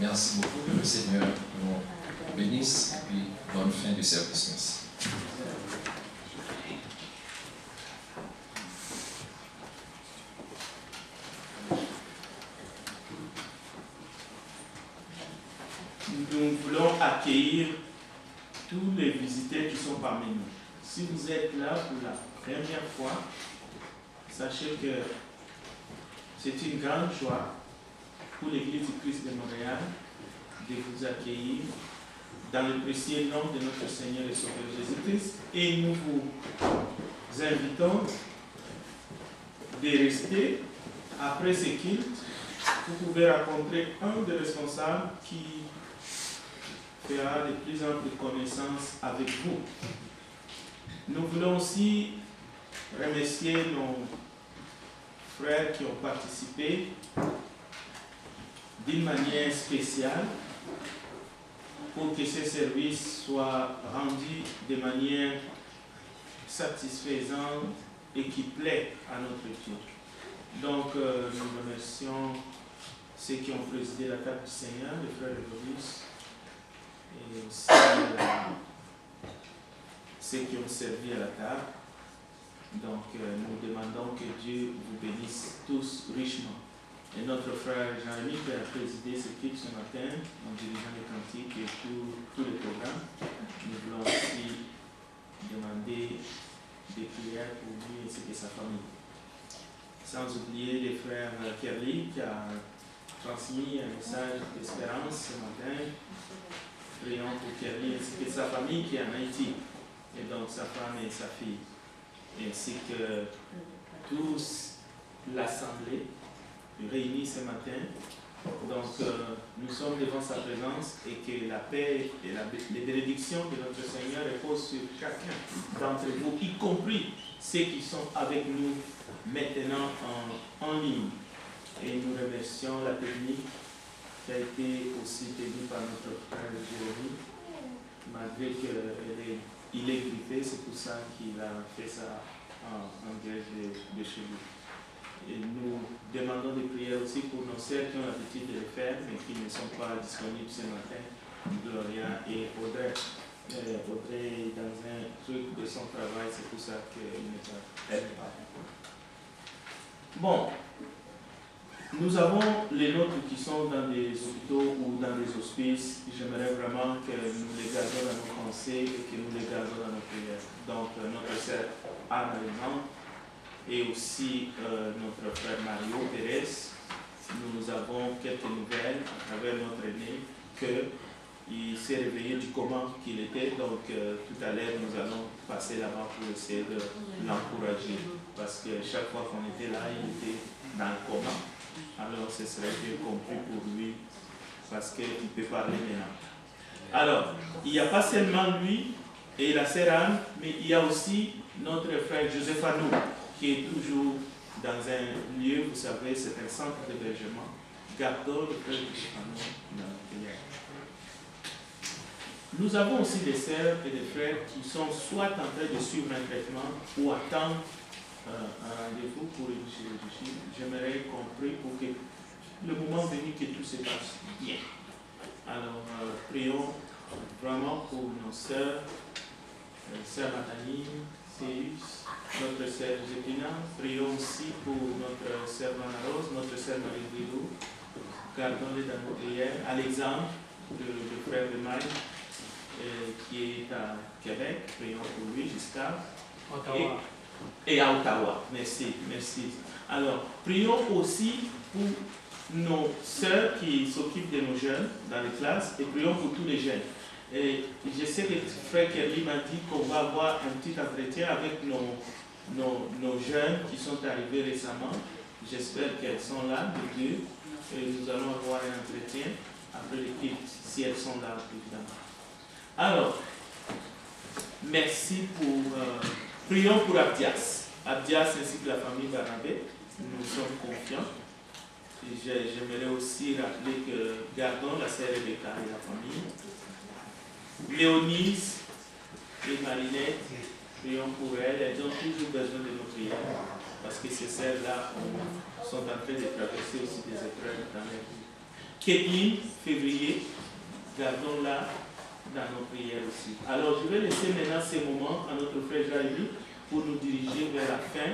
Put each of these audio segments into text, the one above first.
Merci beaucoup, que le Seigneur nous bénisse et puis bonne fin du service. Merci. Nous voulons accueillir tous les visiteurs qui sont parmi nous. Si vous êtes là pour la première fois, sachez que c'est une grande joie pour l'Église du Christ de Montréal de vous accueillir dans le précieux nom de notre Seigneur et Sauveur Jésus-Christ. Et nous vous invitons de rester après ce culte. Vous pouvez rencontrer un des responsables qui fera de plus amples connaissances avec vous. Nous voulons aussi remercier nos frères qui ont participé d'une manière spéciale pour que ce service soit rendu de manière satisfaisante et qui plaît à notre Dieu. Donc, nous remercions ceux qui ont présidé la table du Seigneur, les frères de Boris, et aussi ceux qui ont servi à la table. Donc, nous demandons que Dieu vous bénisse tous richement. Et notre frère Jean-Rémy qui a présidé ce culte ce matin, en dirigeant les cantiques et tous les programmes, nous voulons aussi demander des prières pour lui ainsi que sa famille. Sans oublier les frères Kerly qui a transmis un message d'espérance ce matin. Prions pour Kerly ainsi que sa famille qui est en Haïti, et donc sa femme et sa fille, ainsi que tous l'Assemblée réunis ce matin. Donc, nous sommes devant sa présence et que la paix et les bénédictions de notre Seigneur reposent sur chacun d'entre vous, y compris ceux qui sont avec nous maintenant en ligne. Et nous remercions la technique qui a été aussi tenue par notre frère Jérémy, malgré qu'il est grippé, c'est pour ça qu'il a fait ça en direct de chez lui. Et nous demandons des prières aussi pour nos sœurs qui ont l'habitude de le faire, mais qui ne sont pas disponibles ce matin, Gloria et Audrey. Audrey est dans un truc de son travail, c'est pour ça qu'elle n'est pas. Bon, nous avons les nôtres qui sont dans des hôpitaux ou dans des hospices. J'aimerais vraiment que nous les gardions dans nos pensées et que nous les gardions dans nos prières. Donc, notre sœur Anne Allemande, et aussi notre frère Mario Pérez. Nous avons quelques nouvelles à travers notre aîné qu'il s'est réveillé du coma qu'il était. Donc tout à l'heure, nous allons passer là-bas pour essayer de l'encourager. Parce que chaque fois qu'on était là, il était dans le coma. Alors ce serait bien compris pour lui parce qu'il peut parler maintenant. Alors, il n'y a pas seulement lui et la sœur Anne, mais il y a aussi notre frère Joseph Anou, qui est toujours dans un lieu, vous savez, c'est un centre d'hébergement. Gardons le frère Joseph Anou dans le prière. Nous avons aussi des sœurs et des frères qui sont soit en train de suivre un traitement ou attendent un rendez-vous pour une chirurgie. J'aimerais compris pour que le moment venu que tout se passe bien. Alors, prions vraiment pour nos sœurs, sœur Matani, Céus, notre sœur Joséphina. Prions aussi pour notre sœur Manarose, notre sœur Marie-Guilou. Gardons-les dans nos prières. Alexandre, le frère de Maï, qui est à Québec. Prions pour lui, Giscard. Ottawa. Et à Ottawa. Merci, merci. Alors, prions aussi pour nos sœurs qui s'occupent de nos jeunes dans les classes et prions pour tous les jeunes. Et je sais que frère Kelly m'a dit qu'on va avoir un petit entretien avec nos nos jeunes qui sont arrivés récemment. J'espère qu'elles sont là, les deux. Et nous allons avoir un entretien après le culte, si elles sont là, évidemment. Alors, merci pour... prions pour Abdias. Abdias ainsi que la famille Barnabé. Nous sommes confiants. J'aimerais aussi rappeler que gardons la sœur Rebecca et la famille. Léonise et Marinette, prions pour elles. Elles ont toujours besoin de nos prières. Parce que ces sœurs-là sont en train de traverser aussi des épreuves dans leur vie. Kathleen, février, gardons-la dans nos prières aussi. Alors, je vais laisser maintenant ces moments à notre frère Jaïmi pour nous diriger vers la fin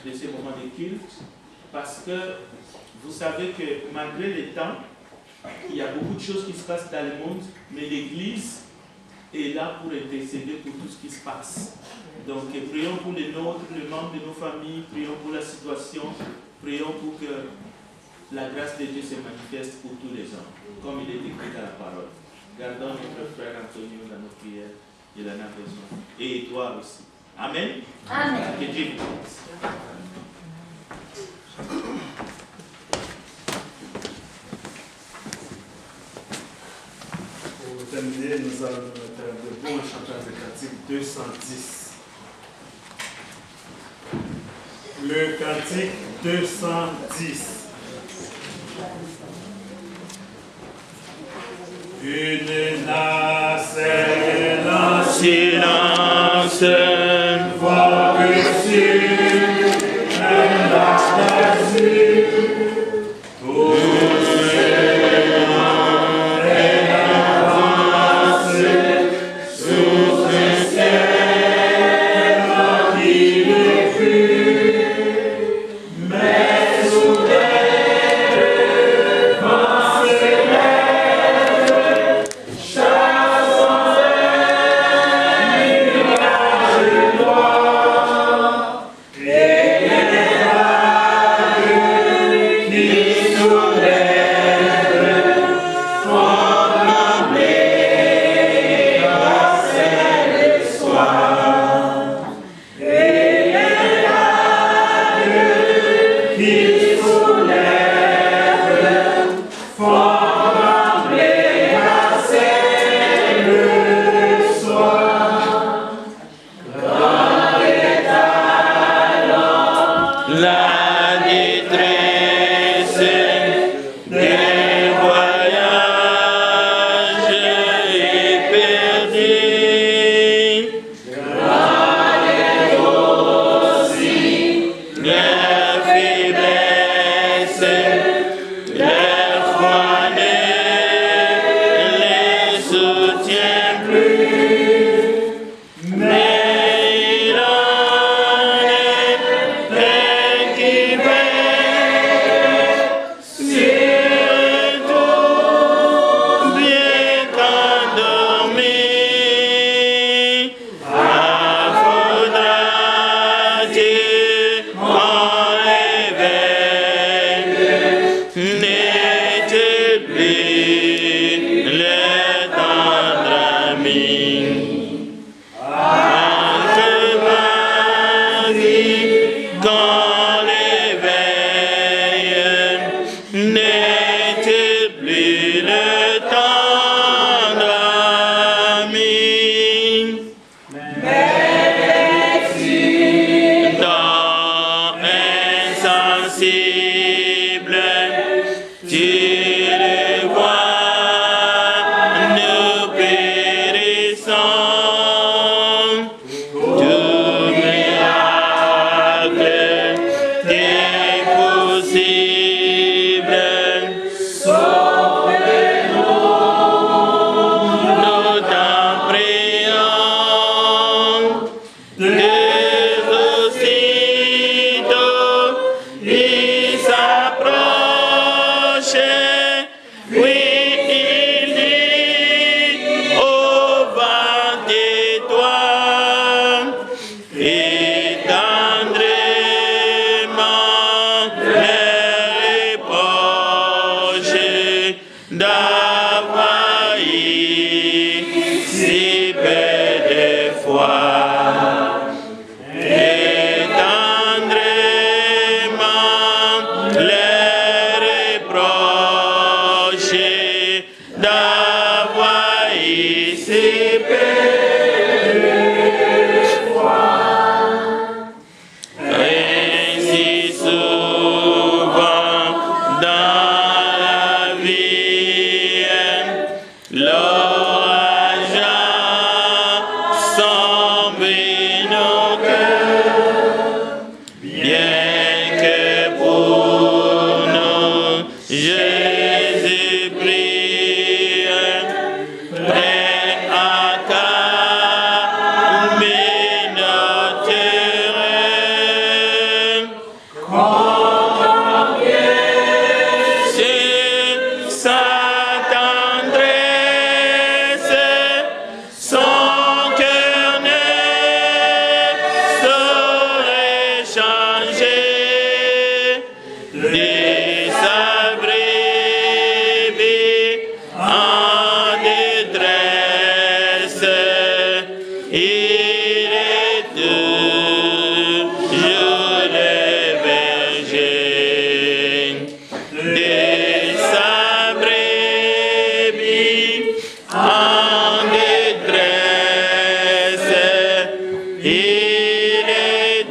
de ces moments de culte. Parce que vous savez que malgré les temps, il y a beaucoup de choses qui se passent dans le monde, mais l'Église est là pour intercéder pour tout ce qui se passe. Donc, prions pour les nôtres, les membres de nos familles, prions pour la situation, prions pour que la grâce de Dieu se manifeste pour tous les hommes, comme il est écrit dans la parole. Gardons notre frère Antonio dans nos prières, il en a besoin. Et toi aussi. Amen. Amen. Que Dieu vous bénisse. Pour terminer, nous allons nous mettre debout en chantant le cantique 210. Le cantique 210. Une nacelle en silence, voix reçue, un baptême, tous les noms et l'avance, sous un ciel qui ne fut, mais soudain, vent s'élève. Yeah.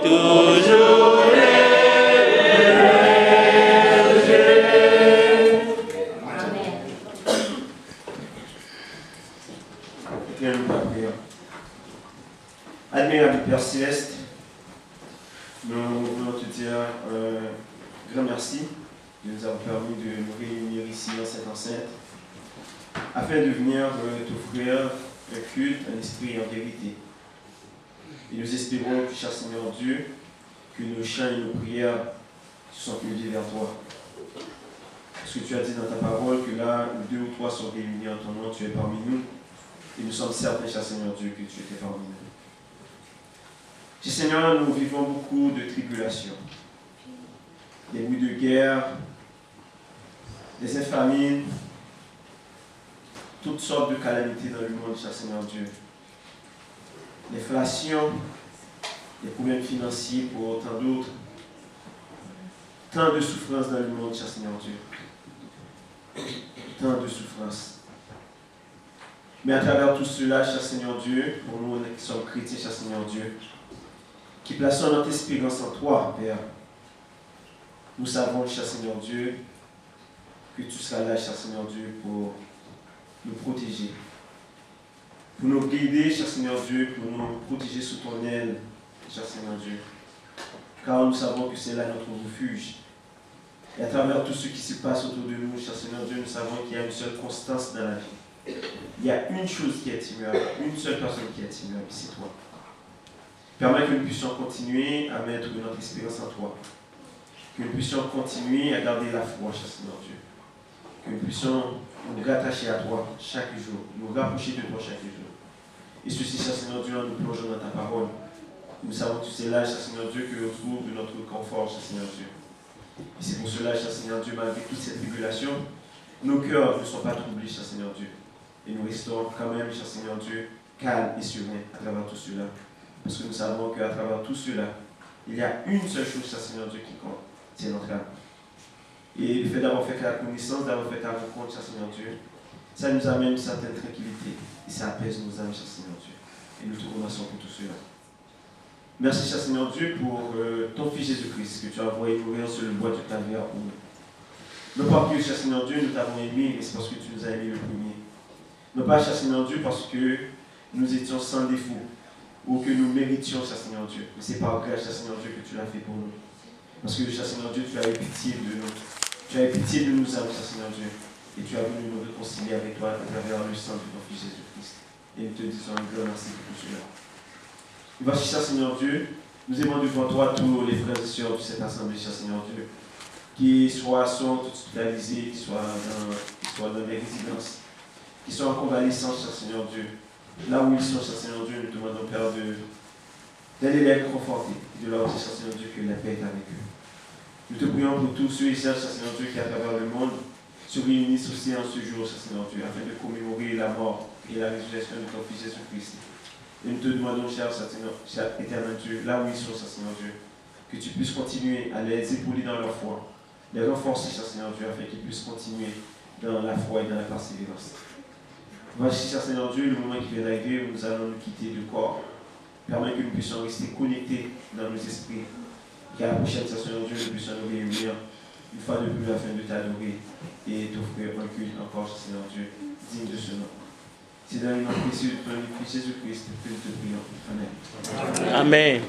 toujours Admirable Père Céleste, nous voulons te dire un grand merci de nous avoir permis de nous réunir ici dans cette enceinte afin de venir t'offrir un culte, un esprit et en vérité. Et nous espérons, cher Seigneur Dieu, que nos chants et nos prières sont élevés vers toi. Parce que tu as dit dans ta parole que là où 2 ou 3 sont réunis en ton nom, tu es parmi nous. Et nous sommes certains, cher Seigneur Dieu, que tu étais parmi nous. Seigneur, nous vivons beaucoup de tribulations, des bruits de guerre, des famines, toutes sortes de calamités dans le monde, cher Seigneur Dieu. L'inflation, les problèmes financiers pour tant d'autres, tant de souffrances dans le monde, cher Seigneur Dieu. Tant de souffrances. Mais à travers tout cela, cher Seigneur Dieu, pour nous qui sommes chrétiens, cher Seigneur Dieu, qui plaçons notre espérance en toi, Père. Nous savons, cher Seigneur Dieu, que tu seras là, cher Seigneur Dieu, pour nous protéger, pour nous guider, cher Seigneur Dieu, pour nous protéger sous ton aile, cher Seigneur Dieu. Car nous savons que c'est là notre refuge. Et à travers tout ce qui se passe autour de nous, cher Seigneur Dieu, nous savons qu'il y a une seule constance dans la vie. Il y a une chose qui est immuable, une seule personne qui est immuable, c'est toi. Permets que nous puissions continuer à mettre notre espérance en toi. Que nous puissions continuer à garder la foi, cher Seigneur Dieu. Que nous puissions nous rattacher à toi chaque jour, nous rapprocher de toi chaque jour. Et ceci, cher Seigneur Dieu, en nous plongeant dans ta parole. Nous savons que c'est là, cher Seigneur Dieu, que nous trouvons de notre confort, cher Seigneur Dieu. Et c'est pour cela, cher Seigneur Dieu, malgré toute cette tribulation, nos cœurs ne sont pas troublés, cher Seigneur Dieu. Et nous restons quand même, cher Seigneur Dieu, calmes et sereins à travers tout cela. Parce que nous savons qu'à travers tout cela, il y a une seule chose, cher Seigneur Dieu, qui compte, c'est notre âme. Et le fait d'avoir fait la connaissance, d'avoir fait la rencontre, cher Seigneur Dieu, ça nous amène une certaine tranquillité. Et ça apaise nos âmes, cher Seigneur Dieu. Et nous te remercions pour tout cela. Merci, cher Seigneur Dieu, pour ton Fils Jésus-Christ, que tu as envoyé mourir sur le bois du calvaire pour nous. Non pas que, cher Seigneur Dieu, nous t'avons aimé, mais c'est parce que tu nous as aimé le premier. Non pas, cher Seigneur Dieu, parce que nous étions sans défaut, ou que nous méritions, cher Seigneur Dieu. Mais c'est par grâce, cher Seigneur Dieu, que tu l'as fait pour nous. Parce que, cher Seigneur Dieu, tu as eu pitié de nous. Tu as eu pitié de nous âmes, cher Seigneur Dieu. Et tu as voulu nous réconcilier avec toi à travers le sang de ton Fils Jésus-Christ. Et nous te disons un grand merci pour tout cela. Et voici, cher Seigneur Dieu, nous aimons devant toi tous les frères et sœurs de cette assemblée, cher Seigneur Dieu, qui sont hospitalisés, qui soient dans des résidences, qui sont en convalescence, cher Seigneur Dieu. Là où ils sont, cher Seigneur Dieu, nous te demandons, Père, d'aller les conforter et de leur dire, cher Seigneur Dieu, que la paix est avec eux. Nous te prions pour tous ceux et celles, cher Seigneur Dieu, qui à travers le monde se réunissent aussi en ce jour, cher Seigneur Dieu, afin de commémorer la mort et la résurrection de ton Fils Jésus-Christ. Et nous te demandons, cher éternel Dieu, là où ils sont, cher Seigneur Dieu, que tu puisses continuer à les épauler dans leur foi, les renforcer, cher Seigneur Dieu, afin qu'ils puissent continuer dans la foi et dans la persévérance. Voici, cher Seigneur Dieu, le moment qui vient d'arriver où nous allons nous quitter de corps. Permets que nous puissions rester connectés dans nos esprits. Qu'à la prochaine, cher Seigneur Dieu, nous puissions nous réunir une fois de plus afin de t'adorer et t'offrir un culte encore, cher Seigneur Dieu, digne de ce nom. C'est dans le nom précieux de ton Fils Jésus-Christ que nous te prions. Amen. Amen.